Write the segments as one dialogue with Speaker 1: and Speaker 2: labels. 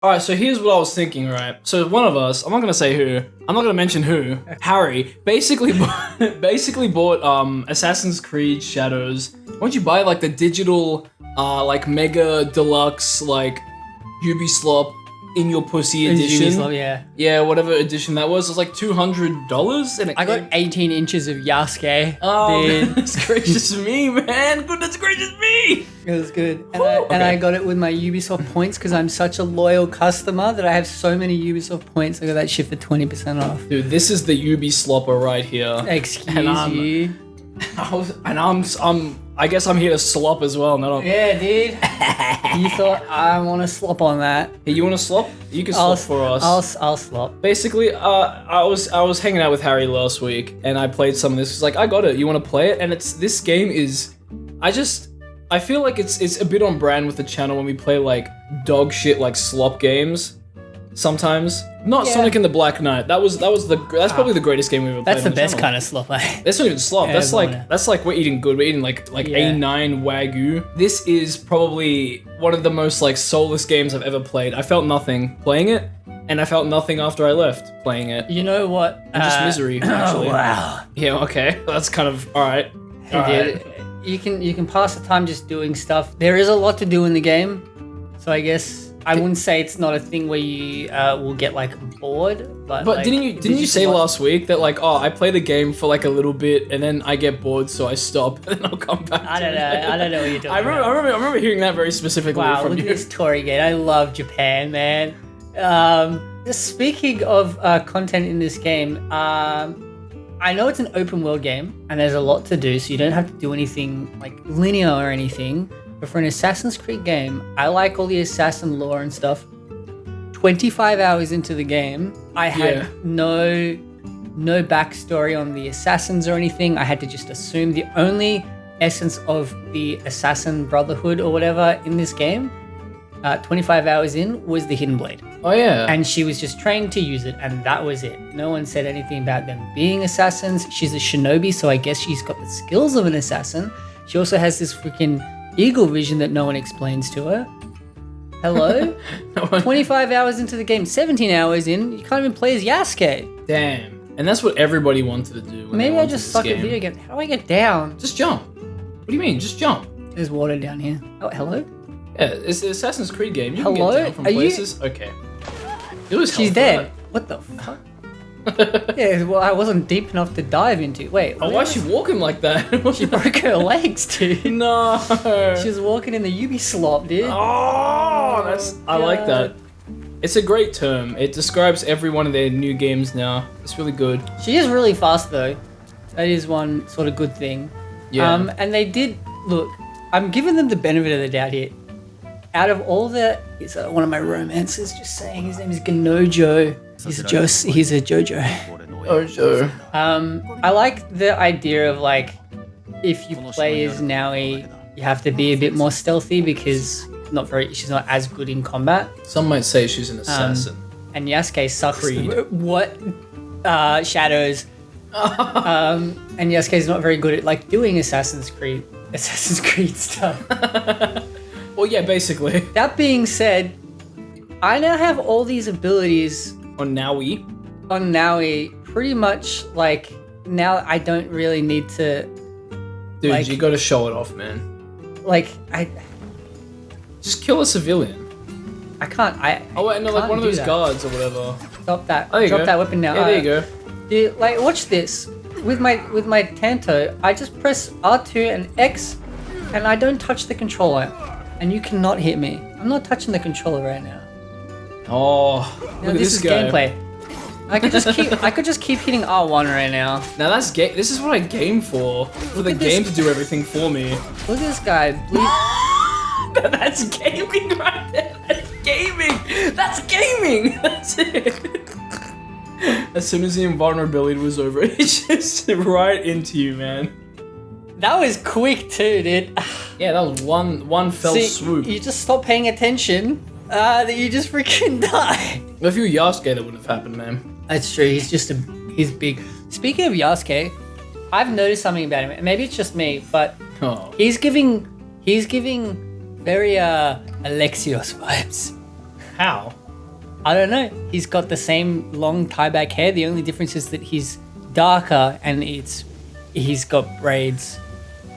Speaker 1: All right, so here's what I was thinking, right? So one of us, I'm not gonna say who, I'm not gonna mention who, Harry, basically bought Assassin's Creed Shadows. Why don't you buy like the digital, like mega deluxe, like Ubislop in your pussy edition?
Speaker 2: Ubislop, yeah.
Speaker 1: Yeah, whatever edition that was. It was like $200, and
Speaker 2: I got 18 inches of Yasuke.
Speaker 1: Oh,
Speaker 2: dude.
Speaker 1: goodness gracious me, man! Goodness gracious me!
Speaker 2: It was good. And I got it with my Ubisoft points because I'm such a loyal customer that I have so many Ubisoft points. I got that shit for 20% off.
Speaker 1: Dude, this is the Ubislopper right here.
Speaker 2: Excuse
Speaker 1: And
Speaker 2: you.
Speaker 1: I guess I'm here to slop as well. No,
Speaker 2: Yeah, dude. You thought I want to slop on that?
Speaker 1: hey, you want to slop? You can slop for us.
Speaker 2: I'll slop.
Speaker 1: Basically, I was hanging out with Harry last week, and I played some of this. He's like, I got it. You want to play it? And this game is, I feel like it's a bit on brand with the channel when we play like dog shit like slop games. Sometimes, not
Speaker 2: Yeah.
Speaker 1: Sonic and the Black Knight. That's probably the greatest game we've ever played.
Speaker 2: That's the
Speaker 1: on
Speaker 2: best
Speaker 1: channel.
Speaker 2: kind of slop, eh?
Speaker 1: That's not even slop.
Speaker 2: Yeah,
Speaker 1: That's like we're eating good. We're eating like
Speaker 2: Yeah.
Speaker 1: A9 Wagyu. This is probably one of the most like soulless games I've ever played. I felt nothing playing it, and I felt nothing after I left playing it.
Speaker 2: You know what?
Speaker 1: Just misery, actually.
Speaker 2: Oh, wow.
Speaker 1: Yeah, okay. That's kind of all right.
Speaker 2: Dude, you can pass the time just doing stuff. There is a lot to do in the game, so I guess I wouldn't say it's not a thing where you will get like bored. But like,
Speaker 1: didn't you say last week that like, oh, I play the game for like a little bit and then I get bored, so I stop and then I'll come back.
Speaker 2: I don't know what you're talking
Speaker 1: I
Speaker 2: about.
Speaker 1: remember hearing that very specifically
Speaker 2: Wow,
Speaker 1: from
Speaker 2: look
Speaker 1: you.
Speaker 2: at this Tory gate. I love Japan, man. Just speaking of content in this game, I know it's an open world game and there's a lot to do, so you don't have to do anything like linear or anything. But for an Assassin's Creed game, I like all the assassin lore and stuff. 25 hours into the game, I had no backstory on the assassins or anything. I had to just assume the only essence of the assassin brotherhood or whatever in this game, 25 hours in, was the hidden blade.
Speaker 1: Oh yeah.
Speaker 2: And she was just trained to use it, and that was it. No one said anything about them being assassins. She's a shinobi, so I guess she's got the skills of an assassin. She also has this freaking eagle vision that no one explains to her. Hello? 25 hours into the game, 17 hours in, you can't even play as Yasuke.
Speaker 1: Damn. And that's what everybody wanted to do. When
Speaker 2: Maybe
Speaker 1: they
Speaker 2: I
Speaker 1: wanted
Speaker 2: just
Speaker 1: this
Speaker 2: suck
Speaker 1: game.
Speaker 2: at video games. How do I get down?
Speaker 1: Just jump. What do you mean? Just jump.
Speaker 2: There's water down here. Oh, hello?
Speaker 1: Yeah, it's an Assassin's Creed game. You
Speaker 2: Hello?
Speaker 1: can get down from
Speaker 2: Are you-
Speaker 1: places. Okay. It was
Speaker 2: She's
Speaker 1: hell for
Speaker 2: dead. What the fuck? Yeah, well, I wasn't deep enough to dive into. Wait,
Speaker 1: Oh, why is she walking like that?
Speaker 2: She broke her legs, dude.
Speaker 1: No.
Speaker 2: She was walking in the Ubislop, dude.
Speaker 1: Oh, I like that.
Speaker 2: God.
Speaker 1: It's a great term. It describes every one of their new games now. It's really good.
Speaker 2: She is really fast, though. That is one sort of good thing.
Speaker 1: Yeah.
Speaker 2: And they did, look, I'm giving them the benefit of the doubt here. Out of all the, it's one of my romances just saying his name is Ganojo. He's a Jojo.
Speaker 1: Oh, sure.
Speaker 2: I like the idea of like, if you play as Naui, you have to be a bit more stealthy because she's not as good in combat.
Speaker 1: Some might say she's an assassin.
Speaker 2: And Yasuke sucks.
Speaker 1: Creed.
Speaker 2: What? Shadows. And Yasuke's not very good at like doing Assassin's Creed stuff.
Speaker 1: Well, yeah, basically.
Speaker 2: That being said, I now have all these abilities
Speaker 1: On Naui.
Speaker 2: on Naui. Pretty much like now I don't really need to
Speaker 1: Dude,
Speaker 2: Like-
Speaker 1: you gotta show it off, man.
Speaker 2: I
Speaker 1: Just kill a civilian.
Speaker 2: can't.
Speaker 1: Oh, wait, no, like
Speaker 2: can't
Speaker 1: one of
Speaker 2: do
Speaker 1: those
Speaker 2: that.
Speaker 1: guards or whatever.
Speaker 2: Stop that.
Speaker 1: Oh, there you
Speaker 2: Drop
Speaker 1: go.
Speaker 2: that weapon now.
Speaker 1: Yeah, there you go.
Speaker 2: Dude, like watch this. With my Tanto, I just press R2 and X and I don't touch the controller. And you cannot hit me. I'm not touching the controller right now.
Speaker 1: Oh,
Speaker 2: Now
Speaker 1: look at
Speaker 2: this
Speaker 1: this
Speaker 2: is
Speaker 1: guy.
Speaker 2: gameplay. I could just keep hitting R1 right now.
Speaker 1: Now that's this is what I game for the
Speaker 2: at this-
Speaker 1: game to do everything for me.
Speaker 2: Look at this guy.
Speaker 1: That's gaming right there. That's gaming. That's gaming. That's it. As soon as the invulnerability was over, it just right into you, man.
Speaker 2: That was quick too, dude.
Speaker 1: Yeah, that was one fell
Speaker 2: See,
Speaker 1: swoop.
Speaker 2: you just stop paying attention, that you just freaking die.
Speaker 1: If you were Yasuke, that wouldn't have happened, man.
Speaker 2: That's true. He's big. Speaking of Yasuke, I've noticed something about him. Maybe it's just me, but
Speaker 1: Oh,
Speaker 2: he's giving very Alexios vibes.
Speaker 1: how?
Speaker 2: I don't know. He's got the same long tie-back hair. The only difference is that he's darker and he's got braids,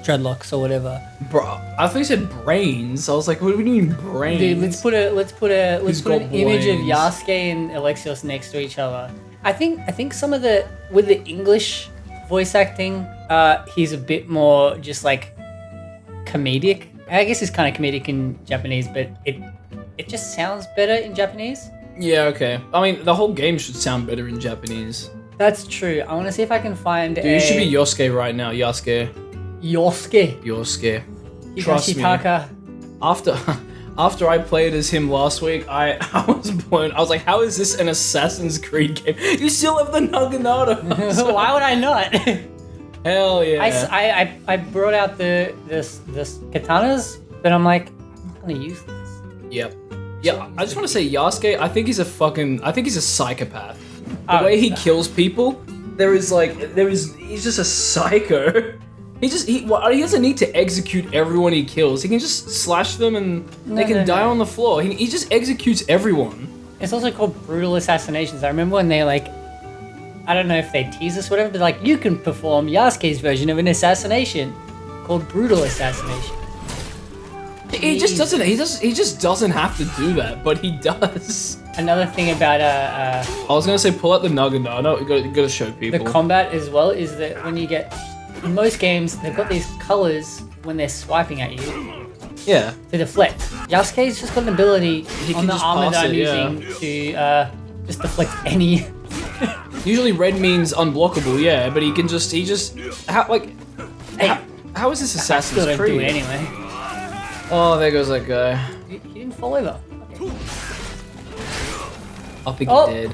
Speaker 2: dreadlocks or whatever.
Speaker 1: Bro, I thought you said brains. I was like, what do you mean brains?
Speaker 2: Dude, let's put an image of
Speaker 1: brains?
Speaker 2: Yasuke and Alexios next to each other. I think some of with the English voice acting, he's a bit more just like comedic. I guess he's kind of comedic in Japanese, but it just sounds better in Japanese.
Speaker 1: Yeah, okay. I mean, the whole game should sound better in Japanese.
Speaker 2: That's true. I want to see if I can find
Speaker 1: Dude, you should be Yosuke right now. Yosuke.
Speaker 2: Yosuke.
Speaker 1: Trust me.
Speaker 2: Higashitaka.
Speaker 1: After I played as him last week, I was blown. I was like, how is this an Assassin's Creed game? You still have the Naginata.
Speaker 2: Why would I not?
Speaker 1: Hell yeah.
Speaker 2: I brought out this katanas, but I'm like, I'm not gonna use this.
Speaker 1: Yep. Yeah, I just want to say Yasuke, I think he's a psychopath. The way he kills people, he's just a psycho. He doesn't need to execute everyone he kills. He can just slash them and they can die on the floor. He just executes everyone.
Speaker 2: It's also called brutal assassinations. I remember when they like, I don't know if they tease us or whatever, but like, you can perform Yasuke's version of an assassination called brutal assassination.
Speaker 1: He just doesn't have to do that, but he does.
Speaker 2: Another thing about
Speaker 1: I was gonna say pull out the Naginata. No, you gotta show people.
Speaker 2: the combat as well is that when you get, in most games they've got these colors when they're swiping at you.
Speaker 1: Yeah.
Speaker 2: To deflect. Yasuke's just got an ability on the
Speaker 1: just
Speaker 2: armor
Speaker 1: pass
Speaker 2: that I'm
Speaker 1: it, yeah.
Speaker 2: using to just deflect any.
Speaker 1: Usually red means unblockable, yeah, but he how is this
Speaker 2: Still
Speaker 1: Assassin's
Speaker 2: don't
Speaker 1: Creed?
Speaker 2: do it anyway.
Speaker 1: Oh, there goes that guy.
Speaker 2: He didn't fall over. Okay.
Speaker 1: I think
Speaker 2: Oh.
Speaker 1: he did.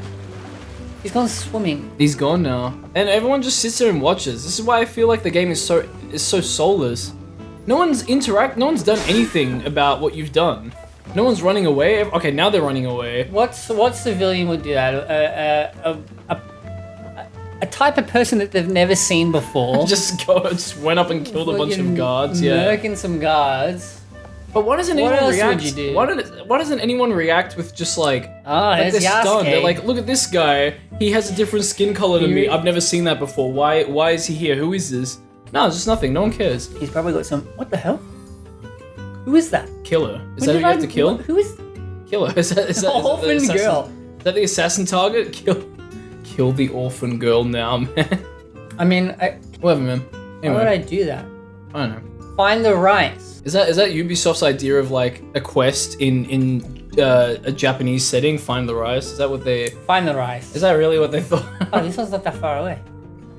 Speaker 2: He's gone swimming.
Speaker 1: He's gone now. And everyone just sits there and watches. This is why I feel like the game is so soulless. No one's done anything about what you've done. No one's running away. Okay, now they're running away.
Speaker 2: What civilian would do that? A type of person that they've never seen before.
Speaker 1: just went up and killed a bunch of guards. Yeah.
Speaker 2: Murking some guards.
Speaker 1: But why doesn't
Speaker 2: What
Speaker 1: anyone
Speaker 2: else
Speaker 1: react?
Speaker 2: would you do?
Speaker 1: Why doesn't anyone react with just like
Speaker 2: There's
Speaker 1: they're stunned? They're
Speaker 2: Yasuke.
Speaker 1: like, look at this guy. He has a different skin color to me.
Speaker 2: You-
Speaker 1: I've never seen that before. Why is he here? Who is this? No, it's just nothing. No one cares.
Speaker 2: He's probably got some. What the hell? Who is that?
Speaker 1: Killer. Is that who you have to kill?
Speaker 2: Who is?
Speaker 1: Killer. Is that the
Speaker 2: Orphan
Speaker 1: assassin?
Speaker 2: girl.
Speaker 1: Is that the assassin target? Kill the orphan girl now, man.
Speaker 2: I mean,
Speaker 1: Whatever, man.
Speaker 2: why would
Speaker 1: Anyway,
Speaker 2: I do that?
Speaker 1: I don't know.
Speaker 2: Find the rice.
Speaker 1: Is that Ubisoft's idea of like a quest in a Japanese setting? Find the rice. Is that what they?
Speaker 2: Find the rice.
Speaker 1: Is that really what they thought?
Speaker 2: Oh, this one's not that far away.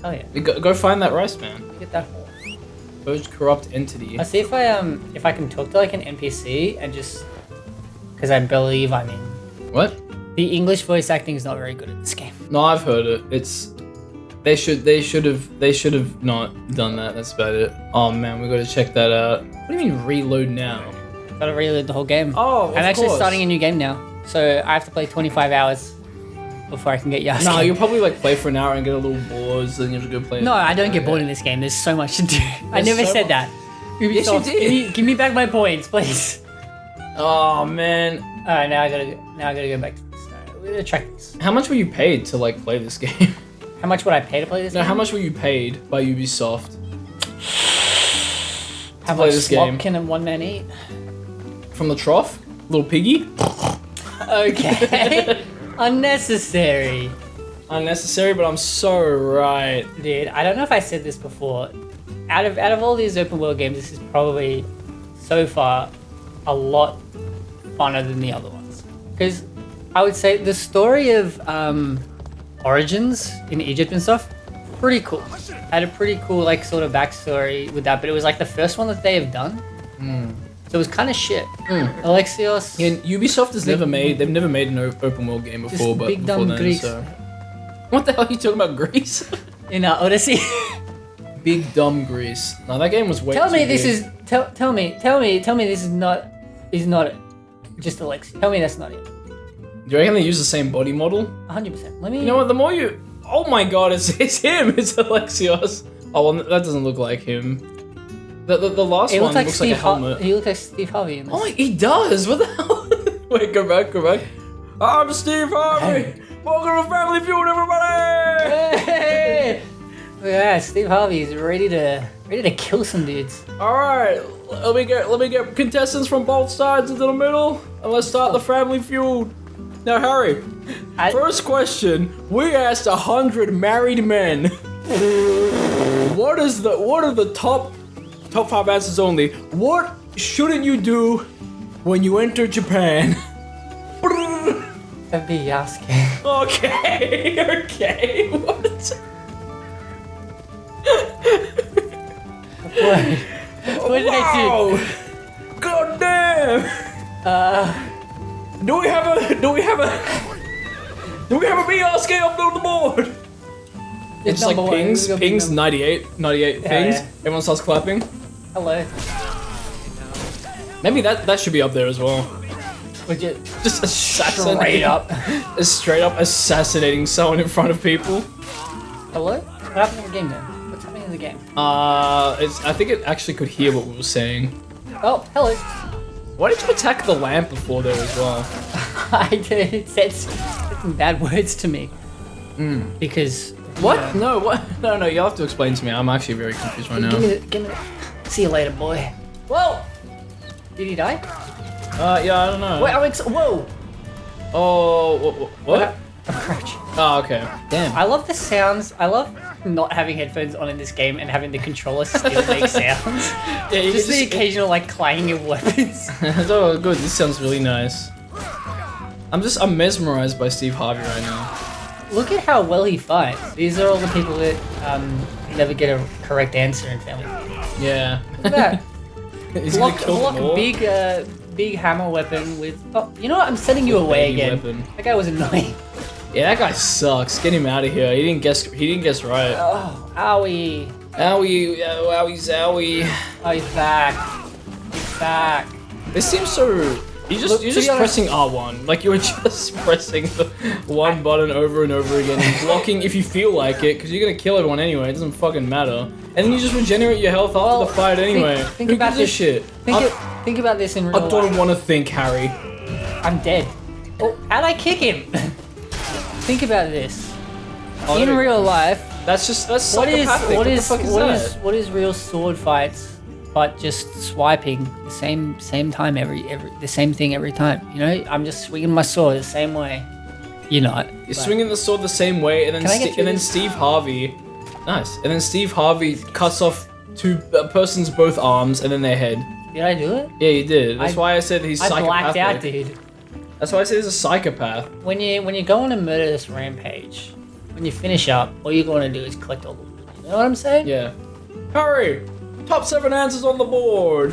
Speaker 2: Hell yeah.
Speaker 1: Go find that rice, man.
Speaker 2: Get that hole.
Speaker 1: Purge corrupt entity.
Speaker 2: I'll see if I can talk to like an NPC and just because I believe I'm in.
Speaker 1: What?
Speaker 2: The English voice acting is not very good at this game.
Speaker 1: No, I've heard it. They should have not done that. That's about it. Oh man, we got to check that out. What do you mean reload now?
Speaker 2: Gotta reload the whole game.
Speaker 1: Oh,
Speaker 2: I'm actually starting a new game now, so I have to play 25 hours before I can get Yasuke.
Speaker 1: No, you'll probably like play for an hour and get a little bored, so then you have to go play.
Speaker 2: No, I don't get bored in this game. There's so much to do. I never
Speaker 1: so
Speaker 2: said
Speaker 1: much.
Speaker 2: that.
Speaker 1: Yes, you
Speaker 2: Ubisoft,
Speaker 1: did.
Speaker 2: Give me back my points, please.
Speaker 1: Oh man,
Speaker 2: All right, now I gotta go back to this. All right, we're gonna track this.
Speaker 1: how much were you paid to like play this game?
Speaker 2: How much would I pay to play this
Speaker 1: No,
Speaker 2: game?
Speaker 1: how much were you paid by Ubisoft?
Speaker 2: How
Speaker 1: play
Speaker 2: much
Speaker 1: this
Speaker 2: slop
Speaker 1: game?
Speaker 2: can a one man eat?
Speaker 1: From the trough, little piggy.
Speaker 2: Okay. Unnecessary.
Speaker 1: Unnecessary, but I'm so right.
Speaker 2: Dude, I don't know if I said this before. Out of all these open world games, this is probably so far a lot funner than the other ones. Because I would say the story of Origins in Egypt and stuff, pretty cool. Had a pretty cool like sort of backstory with that, but it was like the first one that they have done. So it was kind of shit. Alexios.
Speaker 1: Yeah, Ubisoft has never made. They've never made an open world game before,
Speaker 2: Just
Speaker 1: but
Speaker 2: big
Speaker 1: before
Speaker 2: dumb
Speaker 1: then,
Speaker 2: Greeks.
Speaker 1: so. What the hell are you talking about, Greece?
Speaker 2: In Odyssey.
Speaker 1: Big dumb Greece. No, that game was way.
Speaker 2: Tell
Speaker 1: too
Speaker 2: me this
Speaker 1: big.
Speaker 2: is tell me this is not just Alexios. Tell me that's not it.
Speaker 1: Do you reckon they use the same body model?
Speaker 2: 100%. Let me.
Speaker 1: You know what? The more you. Oh my god, it's him. It's Alexios. Oh, well, that doesn't look like him. The last
Speaker 2: He
Speaker 1: one
Speaker 2: looks like
Speaker 1: looks like a helmet.
Speaker 2: He looks like Steve Harvey in this.
Speaker 1: Oh, he does. What the hell? Wait, go back. I'm Steve Harvey. Welcome to Family Feud, everybody.
Speaker 2: Hey! Yeah, Steve Harvey is ready to kill some dudes.
Speaker 1: All right, let me get contestants from both sides into the middle, and let's start the Family Feud. Now, Harry, first question: we asked 100 married men. What are the top 5 answers only? What shouldn't you do when you enter Japan?
Speaker 2: That'd be Yasuke.
Speaker 1: Okay. What?
Speaker 2: What did I do?
Speaker 1: God damn! Do we have a Yasuke up on the board? It's like pings 98 things.
Speaker 2: Yeah.
Speaker 1: Everyone starts clapping.
Speaker 2: Hello.
Speaker 1: Maybe that should be up there as well.
Speaker 2: Would you
Speaker 1: Just
Speaker 2: straight up?
Speaker 1: Straight up assassinating someone in front of people.
Speaker 2: Hello? What happened in the game then? What's happening in the game?
Speaker 1: I think it actually could hear what we were saying.
Speaker 2: Oh, hello.
Speaker 1: Why did you attack the lamp before there as well?
Speaker 2: I did. It said some bad words to me. Because
Speaker 1: What?
Speaker 2: yeah.
Speaker 1: No, what? No, you'll have to explain to me. I'm actually very confused right now.
Speaker 2: Give me. See you later, boy. Whoa! Did he die?
Speaker 1: Yeah, I don't know.
Speaker 2: Wait, whoa!
Speaker 1: Oh, what?
Speaker 2: Crouch.
Speaker 1: Oh, okay. Damn.
Speaker 2: I love the sounds. I love not having headphones on in this game and having the controller still make sounds.
Speaker 1: Yeah, you
Speaker 2: Just the occasional like clanging of weapons.
Speaker 1: Oh, good. This sounds really nice. I'm mesmerized by Steve Harvey right now.
Speaker 2: Look at how well he fights. These are all the people that never get a correct answer in Family Feud.
Speaker 1: Yeah.
Speaker 2: Look at that.
Speaker 1: He's gonna kill them all.
Speaker 2: Big hammer weapon with. Oh, you know what? I'm sending you away
Speaker 1: baby
Speaker 2: again.
Speaker 1: weapon.
Speaker 2: That guy was annoying.
Speaker 1: Yeah, that guy sucks. Get him out of here. He didn't guess right.
Speaker 2: Oh, owie.
Speaker 1: Owie, zowie.
Speaker 2: Oh, he's back. He's back.
Speaker 1: This seems so. You're just pressing R1. Like you were just pressing the one button over and over again and blocking if you feel like it, because you're gonna kill everyone anyway. It doesn't fucking matter. And then you just regenerate your health after the fight anyway.
Speaker 2: Think
Speaker 1: Who
Speaker 2: about
Speaker 1: gives a
Speaker 2: this
Speaker 1: shit?
Speaker 2: Think about this in real life.
Speaker 1: I don't want to think, Harry.
Speaker 2: I'm dead. Oh, how'd I kick him? Think about this. In real life,
Speaker 1: That's
Speaker 2: what
Speaker 1: psychopathic. What the fuck is that?
Speaker 2: is real sword fights, but just swiping the same time every the same thing every time. You know, I'm just swinging my sword the same way. You're not.
Speaker 1: You're swinging the sword the same way, and then Steve Harvey. Nice. And then Steve Harvey cuts off a person's both arms and then their head.
Speaker 2: Did I do it?
Speaker 1: Yeah, you did. That's why I said he's
Speaker 2: I
Speaker 1: psychopathic.
Speaker 2: blacked out, dude.
Speaker 1: That's why I said he's a psychopath.
Speaker 2: When you go on a murderous rampage, when you finish up, all you're going to do is collect all the loot. You know what I'm saying?
Speaker 1: Yeah. Harry, top 7 answers on the board.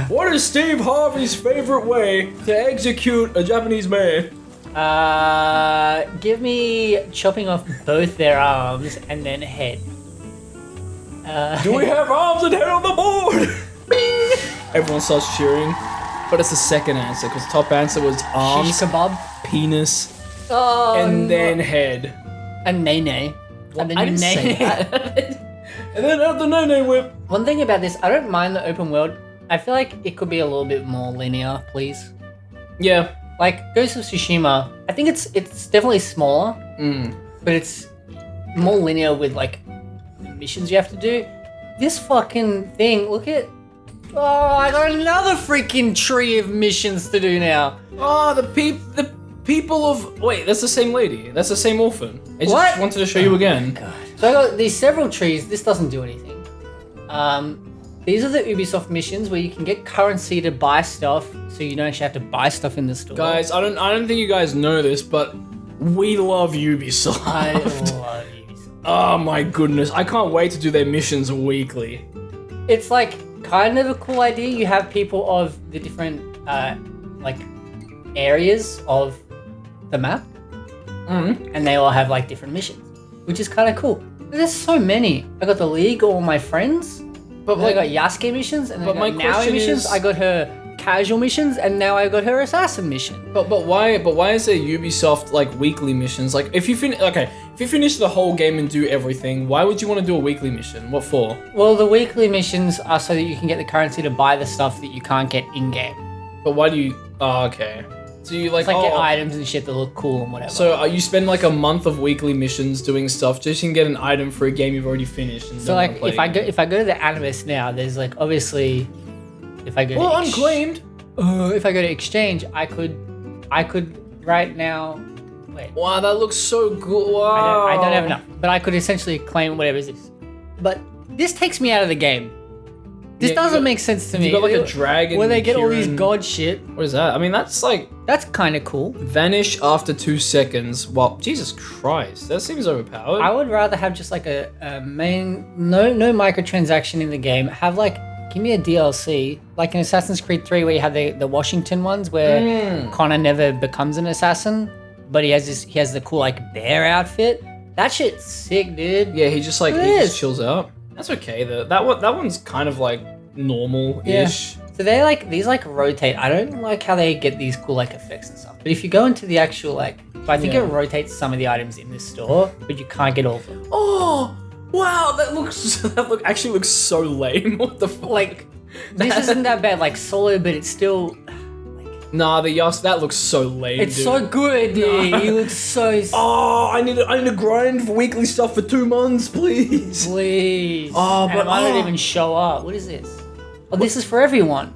Speaker 1: What is Steve Harvey's favorite way to execute a Japanese man?
Speaker 2: Give me chopping off both their arms and then head.
Speaker 1: Do we have arms and head on the board? Bing! Everyone starts cheering. But it's the second answer, because top answer was arms,
Speaker 2: Shish kebab.
Speaker 1: penis,
Speaker 2: Oh,
Speaker 1: then head.
Speaker 2: and nay. And then
Speaker 1: I
Speaker 2: you
Speaker 1: didn't say
Speaker 2: nay.
Speaker 1: that. And then the no whip.
Speaker 2: One thing about this, I don't mind the open world. I feel like it could be a little bit more linear, please.
Speaker 1: Yeah.
Speaker 2: Like Ghost of Tsushima, I think it's definitely smaller, but it's more linear with like missions you have to do. This fucking thing, look at. Oh, I got another freaking tree of missions to do now.
Speaker 1: Oh, the people of... Wait, that's the same lady. That's the same orphan. I just
Speaker 2: What?
Speaker 1: wanted to show you again.
Speaker 2: God. So I got these several trees. This doesn't do anything. These are the Ubisoft missions where you can get currency to buy stuff, so you don't actually have to buy stuff in the store.
Speaker 1: Guys, I don't think you guys know this, but we love Ubisoft.
Speaker 2: I love Ubisoft.
Speaker 1: Oh my goodness. I can't wait to do their missions weekly.
Speaker 2: It's like kind of a cool idea. You have people of the different like areas of the map, and they all have like different missions, which is kind of cool. But there's so many. I got the League, all my friends, but I got Yasuke missions, and then I got Naoi missions. I got her casual missions, and now I got her assassin mission.
Speaker 1: But why is there Ubisoft like weekly missions? Like if you finish the whole game and do everything, why would you want to do a weekly mission? What for?
Speaker 2: Well, the weekly missions are so that you can get the currency to buy the stuff that you can't get in game.
Speaker 1: But why do you? Oh, okay. So you like,
Speaker 2: It's like get
Speaker 1: oh,
Speaker 2: items and shit that look cool and whatever.
Speaker 1: so you spend like a month of weekly missions doing stuff just so you can get an item for a game you've already finished. And
Speaker 2: So
Speaker 1: don't
Speaker 2: like
Speaker 1: wanna play
Speaker 2: if I go to the Animus now, there's like obviously if I go
Speaker 1: well,
Speaker 2: to
Speaker 1: unclaimed.
Speaker 2: if I go to exchange, I could right now. Wait,
Speaker 1: Wow, that looks so good. Wow.
Speaker 2: I don't have enough, but I could essentially claim whatever is this. But this takes me out of the game. This
Speaker 1: Yeah,
Speaker 2: doesn't make sense to me.
Speaker 1: You got like a dragon.
Speaker 2: where they get all these
Speaker 1: Kieran-
Speaker 2: god shit.
Speaker 1: What is that? I mean, that's like
Speaker 2: That's kind of cool.
Speaker 1: vanish after 2 seconds. Well, Jesus Christ, that seems overpowered.
Speaker 2: I would rather have just like a main no microtransaction in the game. Have like give me a DLC like in Assassin's Creed 3 where you have the Washington ones where Connor never becomes an assassin, but he has the cool like bear outfit. That shit's sick, dude.
Speaker 1: Yeah, he just like
Speaker 2: Look
Speaker 1: he
Speaker 2: at
Speaker 1: just
Speaker 2: this.
Speaker 1: chills out. That's okay though. That one's kind of like normal-ish.
Speaker 2: So they like these like rotate. I don't like how they get these cool like effects and stuff. But if you go into the actual like, I think
Speaker 1: Yeah.
Speaker 2: it rotates some of the items in this store, but you can't get all of them.
Speaker 1: Oh, wow, that actually looks so lame. What the fuck?
Speaker 2: Like this isn't that bad. Like solo, but it's still.
Speaker 1: Nah, the Yas, that looks so lame.
Speaker 2: It's
Speaker 1: dude.
Speaker 2: so good, dude.
Speaker 1: Nah.
Speaker 2: He looks so.
Speaker 1: Oh, I need to grind for weekly stuff for 2 months, please.
Speaker 2: Please.
Speaker 1: Oh,
Speaker 2: And
Speaker 1: but-
Speaker 2: it might not
Speaker 1: oh.
Speaker 2: even show up. What is this? Oh, this is for everyone.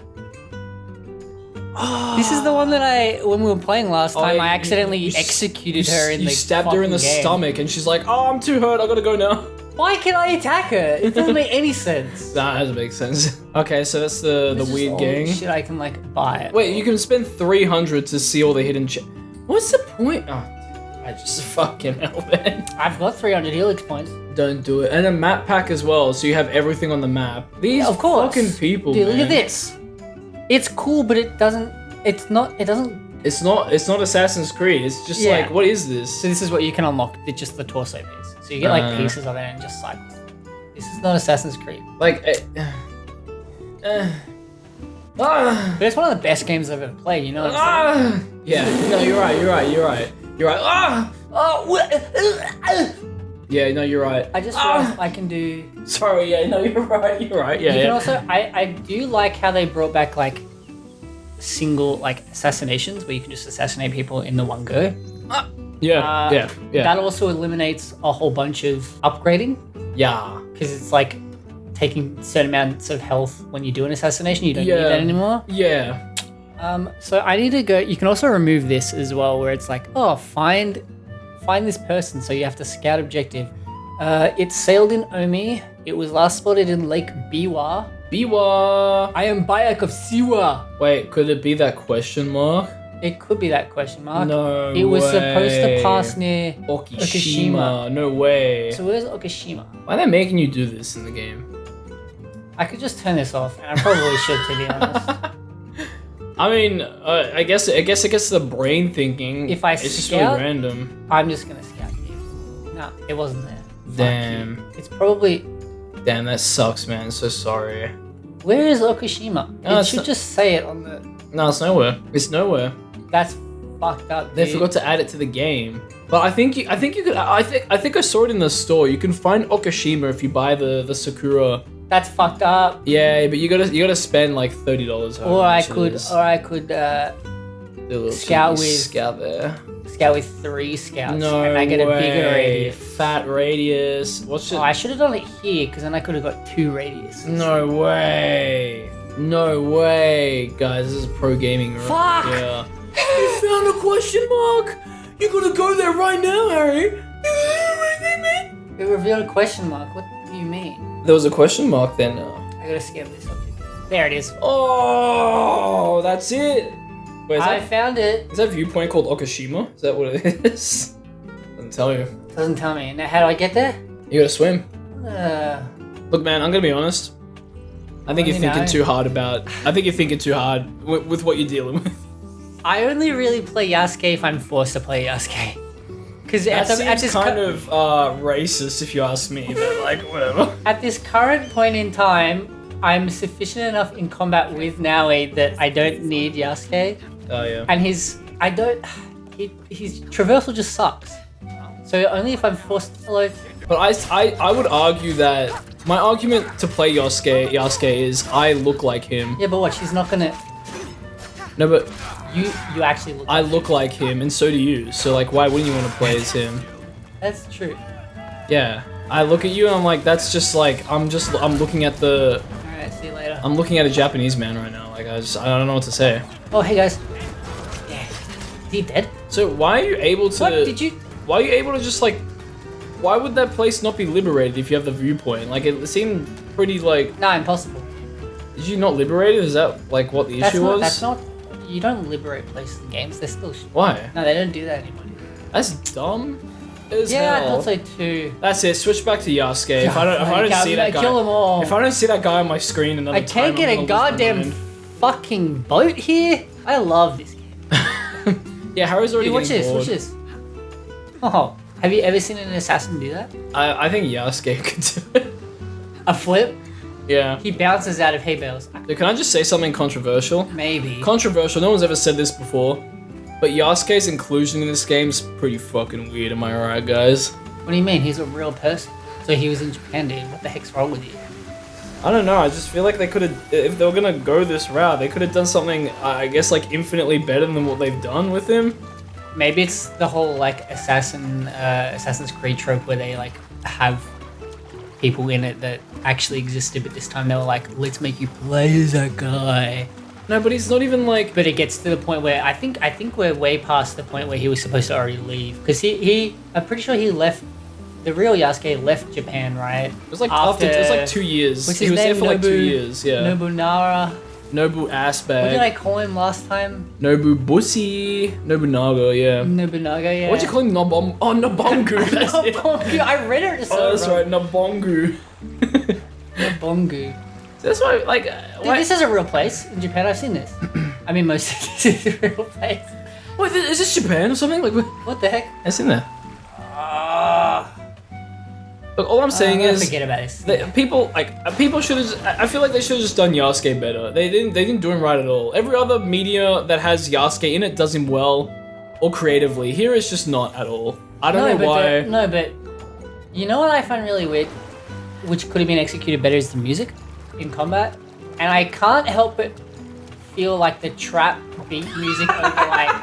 Speaker 1: Oh.
Speaker 2: This is the one that when we were playing last time, I accidentally
Speaker 1: you s-
Speaker 2: executed
Speaker 1: you
Speaker 2: her
Speaker 1: s-
Speaker 2: in
Speaker 1: you
Speaker 2: the
Speaker 1: stabbed her in the
Speaker 2: fucking game.
Speaker 1: stomach, and she's like, "Oh, I'm too hurt. I gotta go now."
Speaker 2: Why can't I attack her? It doesn't make any sense.
Speaker 1: That doesn't make sense. Okay, so that's the
Speaker 2: This is
Speaker 1: weird
Speaker 2: all
Speaker 1: gang.
Speaker 2: Shit, I can like buy it.
Speaker 1: Wait, you can spend 300 to see all the hidden. What's the point? Oh, I just fucking hell, man.
Speaker 2: I've got 300 helix points.
Speaker 1: Don't do it. And a map pack as well, so you have everything on the map. These
Speaker 2: Yeah, of course.
Speaker 1: fucking people,
Speaker 2: Dude,
Speaker 1: man.
Speaker 2: look at this. It's cool, but it doesn't. It's not. It doesn't.
Speaker 1: It's not Assassin's Creed. It's just
Speaker 2: Yeah.
Speaker 1: like, what is this?
Speaker 2: So this is what you can unlock. It's just the torso piece. So you get like pieces of it and just cycle. This is not Assassin's Creed.
Speaker 1: Like,
Speaker 2: But it's one of the best games I've ever played. You know. What I'm saying?
Speaker 1: yeah. No, you're right. Ah! Yeah, no, you're right.
Speaker 2: I just realized I can do.
Speaker 1: Sorry, yeah, no, you're right. Yeah,
Speaker 2: You can
Speaker 1: yeah.
Speaker 2: also. I do like how they brought back like single like assassinations where you can just assassinate people in the one go.
Speaker 1: Yeah.
Speaker 2: That also eliminates a whole bunch of upgrading
Speaker 1: Yeah.
Speaker 2: because it's like taking certain amounts of health when you do an assassination. You don't need
Speaker 1: Yeah.
Speaker 2: that anymore.
Speaker 1: Yeah.
Speaker 2: So I need to go. You can also remove this as well, where it's like, oh, find this person. So you have to scout objective. It sailed in Omi. It was last spotted in Lake Biwa.
Speaker 1: Biwa.
Speaker 2: I am Bayak of Siwa.
Speaker 1: Wait, could it be that question mark?
Speaker 2: It could be that question mark.
Speaker 1: No
Speaker 2: It was supposed to
Speaker 1: way.
Speaker 2: pass near
Speaker 1: Okishima. No way.
Speaker 2: So where's Okishima?
Speaker 1: Why are they making you do this in the game?
Speaker 2: I could just turn this off, and I probably should, to be honest.
Speaker 1: I mean, I guess it gets the brain thinking.
Speaker 2: If I
Speaker 1: it's just
Speaker 2: scout-
Speaker 1: really random.
Speaker 2: I'm just gonna scout here. No, it wasn't there. Fuck
Speaker 1: Damn.
Speaker 2: you. It's probably.
Speaker 1: Damn, that sucks, man. So sorry.
Speaker 2: Where is Okishima?
Speaker 1: No,
Speaker 2: It
Speaker 1: it's
Speaker 2: should
Speaker 1: not-
Speaker 2: just say it on the.
Speaker 1: No, it's nowhere. It's nowhere.
Speaker 2: That's fucked up.
Speaker 1: They
Speaker 2: dude.
Speaker 1: forgot to add it to the game. But I think you could. I think I saw it in the store. You can find Okishima if you buy the Sakura.
Speaker 2: That's fucked up.
Speaker 1: Yeah, but you gotta spend like $30.
Speaker 2: Or I could scout with-
Speaker 1: scout there.
Speaker 2: scout with 3 scouts,
Speaker 1: No
Speaker 2: and I get a
Speaker 1: way.
Speaker 2: bigger radius.
Speaker 1: Fat radius. What's it?
Speaker 2: Oh, I should have done it here because then I could have got 2 radiuses.
Speaker 1: No way. No way. Guys, this is pro gaming right
Speaker 2: Fuck.
Speaker 1: here. You found a question mark? You gotta go there right now, Harry. You gotta go right there, man.
Speaker 2: It revealed a question mark. What do you mean?
Speaker 1: There was a question mark then.
Speaker 2: I gotta scan this object. There it is.
Speaker 1: Oh, that's it. Wait,
Speaker 2: I found it.
Speaker 1: is that viewpoint called Okishima? Is that what it is? Doesn't tell you.
Speaker 2: Doesn't tell me. Now, how do I get there?
Speaker 1: You gotta swim.
Speaker 2: Uh,
Speaker 1: Look, man, I'm gonna be honest. I think you're
Speaker 2: Let me
Speaker 1: thinking
Speaker 2: know.
Speaker 1: too hard about. I think you're thinking too hard with what you're dealing with.
Speaker 2: I only really play Yasuke if I'm forced to play Yasuke. Because
Speaker 1: That
Speaker 2: at
Speaker 1: seems kind of racist, if you ask me. But like, whatever.
Speaker 2: at this current point in time, I'm sufficient enough in combat with Naui that I don't need Yasuke.
Speaker 1: Oh yeah.
Speaker 2: And his traversal just sucks. So only if I'm forced to follow.
Speaker 1: But I would argue that my argument to play Yasuke is I look like him.
Speaker 2: Yeah, but watch, he's not gonna.
Speaker 1: No, but
Speaker 2: You actually look.
Speaker 1: I
Speaker 2: like
Speaker 1: look like him, and so do you. So like, why wouldn't you want to play as him?
Speaker 2: That's true.
Speaker 1: Yeah, I look at you and I'm like, that's just like, I'm looking at the.
Speaker 2: All right, see you later.
Speaker 1: I'm looking at a Japanese man right now. Like I don't know what to say.
Speaker 2: Oh, hey guys. Yeah. Is he dead?
Speaker 1: So why are you able to?
Speaker 2: What did you?
Speaker 1: Why are you able to just like? Why would that place not be liberated if you have the viewpoint? Like it seemed pretty like.
Speaker 2: No, impossible.
Speaker 1: Did you not liberate it? Is that like what the issue was?
Speaker 2: That's not. You don't liberate places in games. They're still.
Speaker 1: Why?
Speaker 2: No, they don't do that anymore.
Speaker 1: That's dumb. As
Speaker 2: Yeah,
Speaker 1: hell.
Speaker 2: I thought so too.
Speaker 1: That's it. Switch back to Yasuke. If I don't see that guy,
Speaker 2: kill them all.
Speaker 1: if I don't see that guy on my screen another
Speaker 2: I can't
Speaker 1: time,
Speaker 2: get
Speaker 1: I'm
Speaker 2: a
Speaker 1: gonna lose my
Speaker 2: goddamn
Speaker 1: mind.
Speaker 2: fucking boat here. I love this game.
Speaker 1: Yeah, Harry's already
Speaker 2: Dude, watch
Speaker 1: getting
Speaker 2: this.
Speaker 1: bored.
Speaker 2: Watch this. Oh, have you ever seen an assassin do that?
Speaker 1: I think Yasuke could do it.
Speaker 2: A flip.
Speaker 1: Yeah.
Speaker 2: He bounces out of hay bales.
Speaker 1: Dude, can I just say something controversial?
Speaker 2: Maybe.
Speaker 1: Controversial. No one's ever said this before, but Yasuke's inclusion in this game's pretty fucking weird. Am I right, guys?
Speaker 2: What do you mean? He's a real person. So he was in Japan, dude. What the heck's wrong with you?
Speaker 1: I don't know. I just feel like they could have, if they were gonna go this route, they could have done something. I guess like infinitely better than what they've done with him.
Speaker 2: Maybe it's the whole like Assassin's Creed trope where they like have people in it that actually existed, but this time they were like, let's make you play as that guy.
Speaker 1: No, but he's not even like.
Speaker 2: But it gets to the point where I think we're way past the point where he was supposed to already leave, because I'm pretty sure he left. The real Yasuke left Japan, right?
Speaker 1: It was like after it was like 2 years.
Speaker 2: What's
Speaker 1: He
Speaker 2: his
Speaker 1: was there
Speaker 2: name?
Speaker 1: for like 2 years. Yeah.
Speaker 2: Nobunara.
Speaker 1: Nobu ass
Speaker 2: What did I
Speaker 1: bag.
Speaker 2: call him last time?
Speaker 1: Nobu Bussy. Nobunaga. Yeah.
Speaker 2: Nobunaga, yeah.
Speaker 1: What'd you call him? Nobom? Oh, Nobongu. That's it.
Speaker 2: Nobongu. I read it so
Speaker 1: Oh, that's
Speaker 2: wrong.
Speaker 1: right. Nobongu.
Speaker 2: Nobongu.
Speaker 1: That's why, like,
Speaker 2: Dude, this is a real place in Japan. I've seen this. I mean, most of this is a real place.
Speaker 1: Wait, is this Japan or something? Like,
Speaker 2: What the heck?
Speaker 1: it's in there. Look, all I'm saying
Speaker 2: I'm gonna
Speaker 1: is,
Speaker 2: forget about this.
Speaker 1: that people should have. I feel like they should have just done Yasuke better. They didn't do him right at all. Every other media that has Yasuke in it does him well, or creatively. Here it's just not at all. I don't know why.
Speaker 2: No, but you know what I find really weird, which could have been executed better, is the music in combat, and I can't help but feel like the trap beat music over like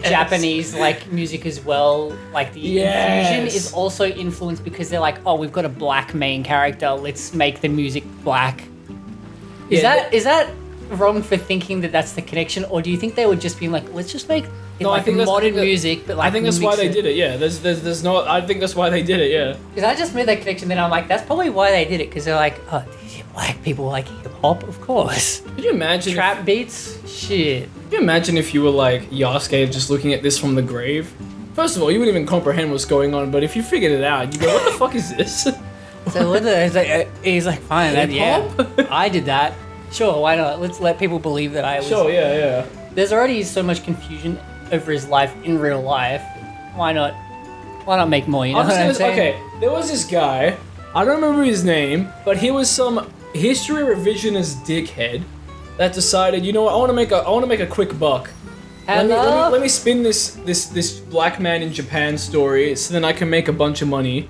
Speaker 2: Japanese like music as well. Like the infusion is also influenced because they're like, oh, we've got a black main character, let's make the music black. Is that wrong for thinking that that's the connection, or do you think they would just be like, let's just make it like modern music, but like
Speaker 1: I think that's why
Speaker 2: mix
Speaker 1: they
Speaker 2: it?
Speaker 1: did it. Yeah, there's no. I think that's why they did it. Yeah.
Speaker 2: Because I just made that connection, then I'm like, that's probably why they did it. Because they're like, oh, these black people like hip hop, of course.
Speaker 1: Could you imagine?
Speaker 2: Trap beats, shit.
Speaker 1: Could you imagine if you were like Yasuke, just looking at this from the grave? First of all, you wouldn't even comprehend what's going on, but if you figured it out, you go, "What the fuck is this?"
Speaker 2: So what the? He's like, fine, yeah, I did that. Sure, why not? Let's let people believe that I was.
Speaker 1: Sure, yeah.
Speaker 2: There's already so much confusion over his life in real life. Why not? Why not make more? You know what I'm saying?
Speaker 1: Okay, there was this guy. I don't remember his name, but he was some history revisionist dickhead that decided, you know what? I want to make a quick buck. Let me spin this black man in Japan story so then I can make a bunch of money.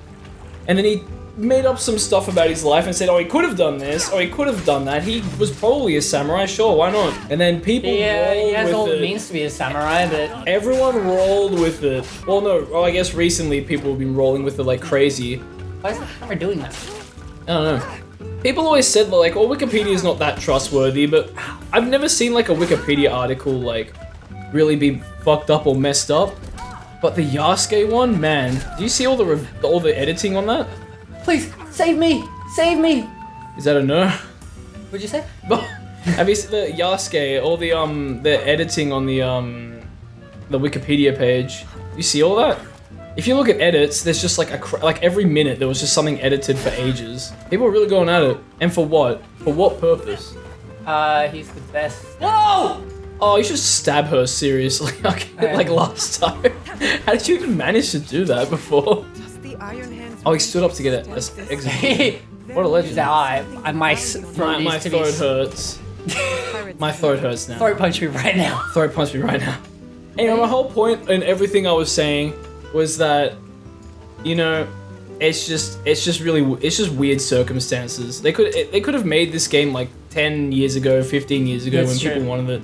Speaker 1: And then he made up some stuff about his life and said, oh, he could have done this, or he could have done that. He was probably a samurai, sure, why not? And then people
Speaker 2: He
Speaker 1: rolled
Speaker 2: has
Speaker 1: with
Speaker 2: all
Speaker 1: it.
Speaker 2: it means to be a samurai, but
Speaker 1: Everyone rolled with it. Well, no, I guess recently people have been rolling with it like crazy.
Speaker 2: why is the camera doing that?
Speaker 1: I don't know. People always said like, oh, Wikipedia is not that trustworthy, but I've never seen like a Wikipedia article like really be fucked up or messed up. But the Yasuke one, man, do you see all the editing on that?
Speaker 2: Please save me! Save me!
Speaker 1: Is that a no?
Speaker 2: What'd you say?
Speaker 1: Have you seen the Yasuke, all the editing on the Wikipedia page? You see all that? If you look at edits, there's just like every minute there was just something edited for ages. People are really going at it. And for what? For what purpose?
Speaker 2: He's the best. Whoa!
Speaker 1: Oh, you should stab her, seriously. Okay, like last time. How did you even manage to do that before? Oh, he stood up to get it executed. What a legend.
Speaker 2: My throat
Speaker 1: My throat hurts. My throat hurts now.
Speaker 2: Throat punch me right now.
Speaker 1: Throat punch me right now. Anyway, my whole point in everything I was saying was that, you know, it's just weird circumstances. They could have made this game like 10 years ago, 15 years ago
Speaker 2: That's
Speaker 1: when people
Speaker 2: true.
Speaker 1: wanted it.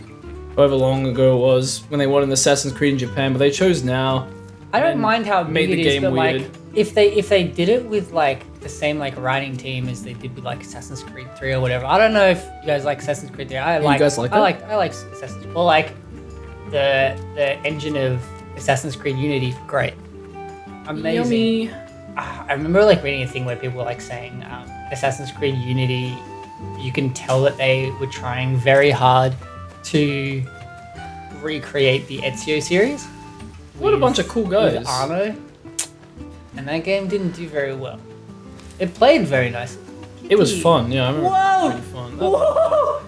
Speaker 1: however long ago it was when they wanted Assassin's Creed in Japan, but they chose now.
Speaker 2: I don't mind how
Speaker 1: made
Speaker 2: big
Speaker 1: the
Speaker 2: it is,
Speaker 1: game
Speaker 2: but
Speaker 1: weird.
Speaker 2: like if they did it with like the same like writing team as they did with like Assassin's Creed 3 or whatever. I don't know if you guys like Assassin's Creed 3.
Speaker 1: You guys like that?
Speaker 2: I like Assassin's Creed. Well, like the engine of Assassin's Creed Unity, great, amazing.
Speaker 1: Yummy.
Speaker 2: I remember like reading a thing where people were like saying Assassin's Creed Unity, you can tell that they were trying very hard to recreate the Ezio series.
Speaker 1: What a bunch of cool guys.
Speaker 2: With Arno. And that game didn't do very well. It played very nicely.
Speaker 1: It was fun, yeah. I remember
Speaker 2: Whoa!
Speaker 1: it was pretty fun.
Speaker 2: Whoa!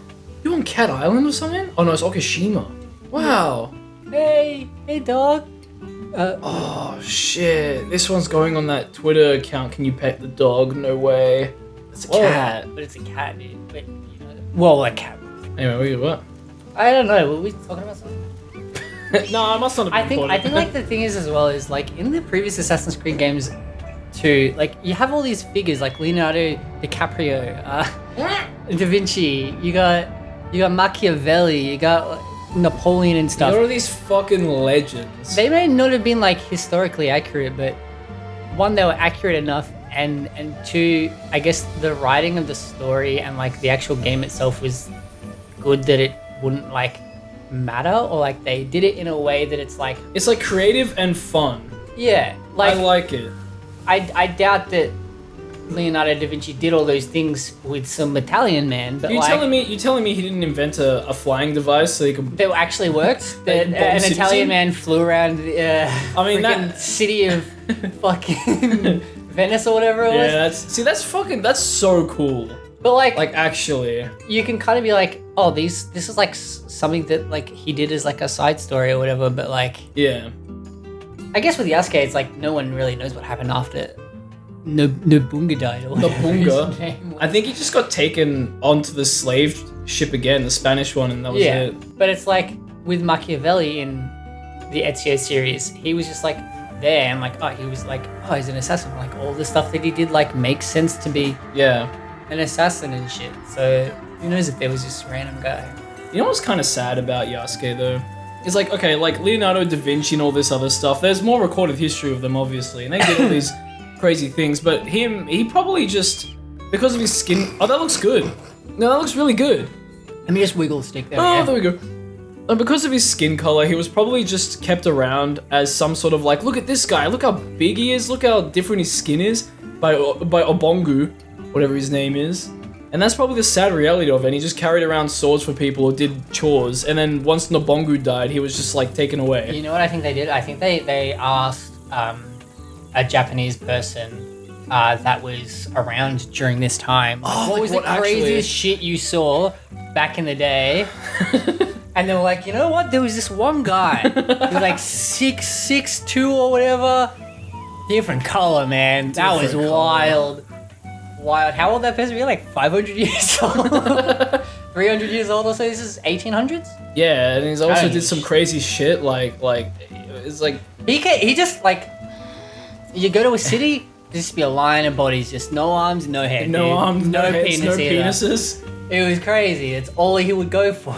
Speaker 1: You on Cat Island or something? Oh no, it's Okashima. Wow.
Speaker 2: Hey dog.
Speaker 1: Oh shit. This one's going on that Twitter account. Can you pet the dog? No way. It's a cat.
Speaker 2: But it's a cat, dude. But, you know, well, a cat.
Speaker 1: Anyway, what?
Speaker 2: I don't know. Were we talking about something?
Speaker 1: No, I must not have been
Speaker 2: I think like the thing is as well is like in the previous Assassin's Creed games too, like you have all these figures like Leonardo DiCaprio, Da Vinci, you got Machiavelli, you got Napoleon and stuff.
Speaker 1: There are these fucking legends.
Speaker 2: They may not have been like historically accurate, but one, they were accurate enough, and two, I guess the writing of the story and like the actual game itself was good that it wouldn't like matter, or like they did it in a way that it's like
Speaker 1: creative and fun.
Speaker 2: yeah,
Speaker 1: I
Speaker 2: like
Speaker 1: like it.
Speaker 2: I doubt that Leonardo da Vinci did all those things with some Italian man, but
Speaker 1: You
Speaker 2: like
Speaker 1: telling me he didn't invent a flying device so he could?
Speaker 2: that actually worked. That
Speaker 1: Bomb
Speaker 2: an
Speaker 1: citizen?
Speaker 2: Italian man flew around
Speaker 1: I mean,
Speaker 2: freaking city of fucking Venice or whatever it was.
Speaker 1: That's so cool.
Speaker 2: But like
Speaker 1: Actually,
Speaker 2: you can kind of be like, oh, this is like something that like he did as like a side story or whatever. But like,
Speaker 1: yeah.
Speaker 2: I guess with Yasuke, it's like no one really knows what happened after Nobunga died. Or whatever
Speaker 1: Nobunga.
Speaker 2: his name was.
Speaker 1: I think he just got taken onto the slave ship again, the Spanish one, and that was it.
Speaker 2: But it's like with Machiavelli in the Ezio series, he was just like there and like, oh, he was like, oh, he's an assassin. Like all the stuff that he did like makes sense to be
Speaker 1: Yeah.
Speaker 2: an assassin and shit. So who knows if there was this random guy.
Speaker 1: You know what's kind of sad about Yasuke though? It's like, okay, like Leonardo da Vinci and all this other stuff, there's more recorded history of them, obviously, and they did all these crazy things, but he probably just, because of his skin, oh, that looks good. No, that looks really good.
Speaker 2: Let me just wiggle the stick there.
Speaker 1: Oh, there we go. And because of his skin color, he was probably just kept around as some sort of like, look at this guy, look how big he is, look how different his skin is, by Obongu, whatever his name is. And that's probably the sad reality of it. And he just carried around swords for people or did chores. And then once Nobongu died, he was just like taken away.
Speaker 2: You know what I think they did? I think they asked a Japanese person that was around during this time. Like, what was the craziest shit you saw back in the day? And they were like, you know what? There was this one guy. He was like 6'2" or whatever. Different color, man. That was wild. Wild. How old that person be? Like 500 years old? 300 years old or so? This is 1800s?
Speaker 1: Yeah, and he's also did some crazy shit, like it's like...
Speaker 2: He just, like... You go to a city, just be a line of bodies, just no arms, no head.
Speaker 1: No
Speaker 2: dude.
Speaker 1: arms, no heads,
Speaker 2: penis
Speaker 1: no
Speaker 2: either.
Speaker 1: penises.
Speaker 2: It was crazy. It's all he would go for.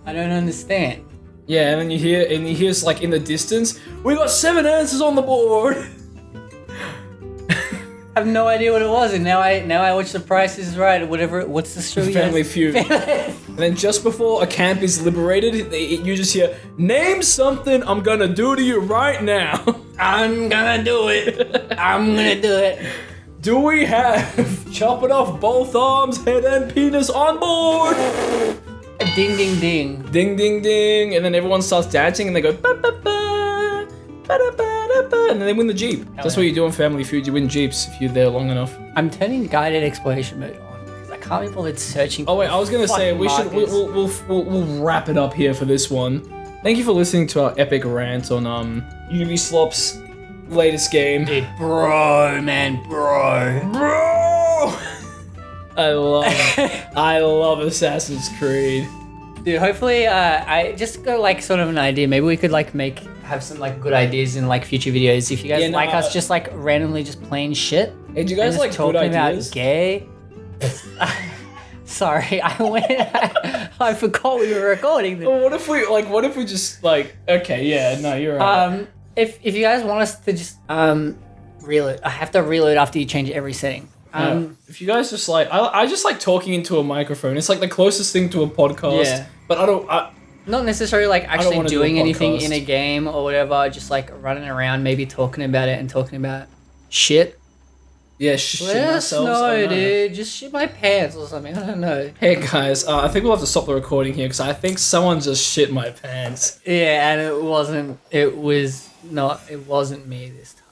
Speaker 2: I don't understand.
Speaker 1: Yeah, and then you hear like in the distance, we got 7 answers on the board.
Speaker 2: I have no idea what it was, and now I watch The Price is Right or whatever. What's the show?
Speaker 1: Family Feud. And then just before a camp is liberated, you just hear, name something I'm gonna do to you right now.
Speaker 2: I'm gonna do it. I'm gonna do it.
Speaker 1: Do we have chopping off both arms, head and penis on board?
Speaker 2: Ding ding ding.
Speaker 1: Ding ding ding, and then everyone starts dancing and they go ba ba ba, ba da ba da ba, and then they win the Jeep. That's what you do in Family Feud, you win Jeeps if you're there long enough.
Speaker 2: I'm turning guided exploration mode on because I can't be bothered searching.
Speaker 1: Oh wait, I was gonna say we'll wrap it up here for this one. Thank you for listening to our epic rant on Ubislop's latest game.
Speaker 2: Dude, bro, man, bro.
Speaker 1: I love Assassin's Creed.
Speaker 2: Dude, hopefully, I just got like sort of an idea. Maybe we could like have some like good ideas in like future videos. If you guys like us just like randomly just playing shit.
Speaker 1: Hey, do you guys like good
Speaker 2: talking
Speaker 1: ideas?
Speaker 2: about gay? Sorry, I went. I forgot we were recording this.
Speaker 1: Well, what if we just like? Okay, yeah, no, you're right.
Speaker 2: If you guys want us to just reload, I have to reload after you change every setting.
Speaker 1: If you guys just like, I just like talking into a microphone. It's like the closest thing to a podcast.
Speaker 2: Yeah.
Speaker 1: But
Speaker 2: not necessarily like actually
Speaker 1: wanna do a
Speaker 2: doing anything
Speaker 1: podcast.
Speaker 2: in a game or whatever, just like running around, maybe talking about it and talking about shit.
Speaker 1: Yeah, shit
Speaker 2: Let us
Speaker 1: ourselves.
Speaker 2: know,
Speaker 1: I don't know.
Speaker 2: dude. Just shit my pants or something. I don't know.
Speaker 1: Hey guys, I think we'll have to stop the recording here because I think someone just shit my pants.
Speaker 2: Yeah, and it wasn't me this time.